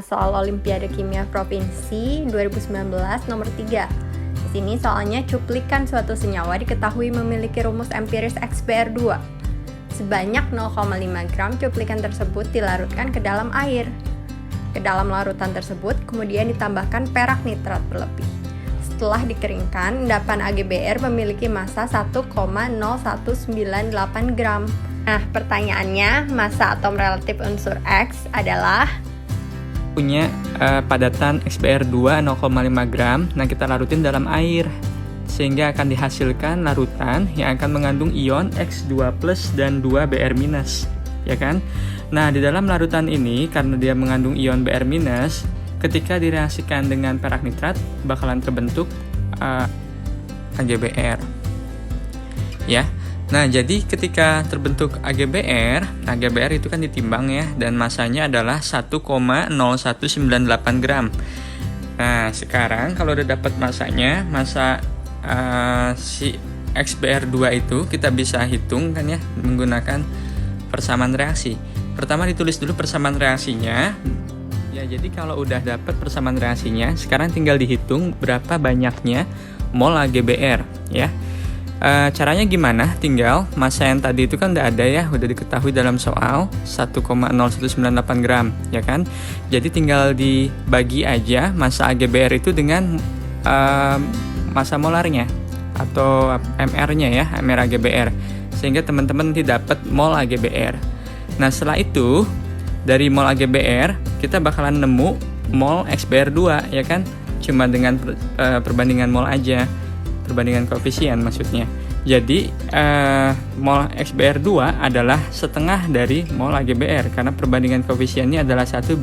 soal Olimpiade Kimia Provinsi 2019 nomor 3. Di sini soalnya cuplikan suatu senyawa diketahui memiliki rumus empiris XBr2. Sebanyak 0,5 gram cuplikan tersebut dilarutkan ke dalam air. Ke dalam larutan tersebut kemudian ditambahkan perak nitrat berlebih. Setelah dikeringkan, endapan AgBr memiliki massa 1,0198 gram. Nah, pertanyaannya, massa atom relatif unsur X adalah punya padatan XBr2 0,5 gram. Nah, kita larutin dalam air sehingga akan dihasilkan larutan yang akan mengandung ion X2+ dan 2Br-, ya kan? Nah, di dalam larutan ini karena dia mengandung ion Br-, ketika direaksikan dengan perak nitrat bakalan terbentuk AgBr. Ya. Nah, jadi ketika terbentuk AgBr itu kan ditimbang ya, dan massanya adalah 1,0198 gram. Nah, sekarang kalau udah dapat massanya, massa si XBr2 itu kita bisa hitung kan ya, menggunakan persamaan reaksi. Pertama ditulis dulu persamaan reaksinya. Ya, jadi kalau udah dapat persamaan reaksinya, sekarang tinggal dihitung berapa banyaknya mol AgBr ya. Caranya gimana? Tinggal massa yang tadi itu kan udah ada ya, udah diketahui dalam soal 1,0198 gram ya kan. Jadi tinggal dibagi aja massa AgBr itu dengan massa molarnya atau MR-nya ya, MR AgBr, sehingga teman-teman nanti dapat mol AgBr. Nah, setelah itu dari mol AgBr kita bakalan nemu mol XBr2 ya kan, cuma dengan perbandingan mol aja, perbandingan koefisien maksudnya. Jadi mol XBr2 adalah setengah dari mol AgBr karena perbandingan koefisiennya adalah 1:2.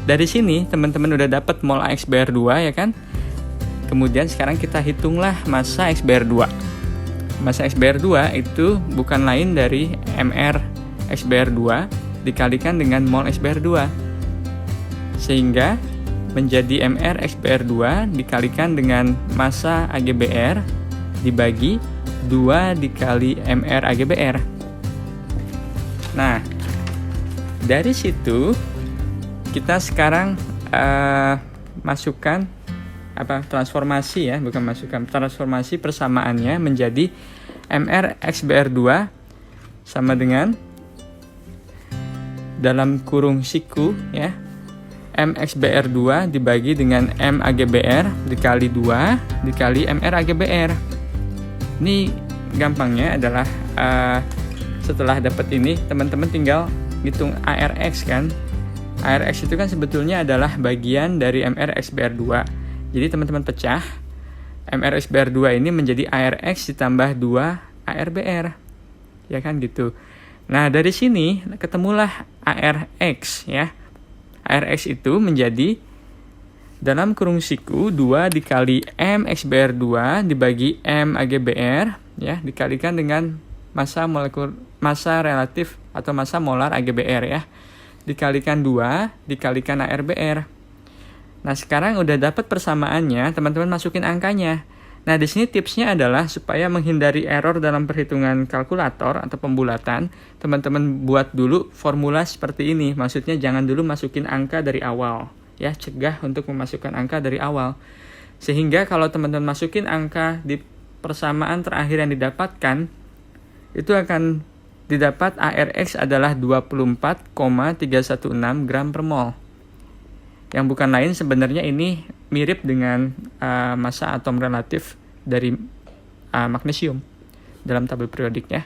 Dari sini teman-teman udah dapat mol XBr2 ya kan. Kemudian sekarang kita hitunglah massa XBr2. Massa XBr2 itu bukan lain dari MR XBr2 dikalikan dengan mol XBr2. Sehingga menjadi MR XBr2 dikalikan dengan massa AgBr dibagi 2 dikali MR AgBr. Nah, dari situ kita sekarang masukkan transformasi ya, bukan masukkan, transformasi persamaannya menjadi MR XBr2 sama dengan dalam kurung siku ya, M XBr2 dibagi dengan M AgBr dikali 2 dikali MR AgBr. Ini gampangnya adalah setelah dapat ini teman-teman tinggal hitung ARX kan. ARX itu kan sebetulnya adalah bagian dari MR XBr2. Jadi teman-teman pecah MR XBr2 ini menjadi ARX ditambah 2 ARBR. Ya kan gitu. Nah, dari sini ketemulah ARX ya. ARX itu menjadi dalam kurung siku 2 dikali M XBr2 dibagi M AgBr ya, dikalikan dengan massa relatif atau massa molar AgBr ya, dikalikan 2 dikalikan ARBR. Nah, sekarang udah dapat persamaannya, teman-teman masukin angkanya. Nah, di sini tipsnya adalah supaya menghindari error dalam perhitungan kalkulator atau pembulatan, teman-teman buat dulu formula seperti ini. Maksudnya jangan dulu masukin angka dari awal, ya, cegah untuk memasukkan angka dari awal. Sehingga kalau teman-teman masukin angka di persamaan terakhir yang didapatkan, itu akan didapat ARX adalah 24,316 gram per mol. Yang bukan lain sebenarnya ini mirip dengan massa atom relatif dari magnesium dalam tabel periodik ya.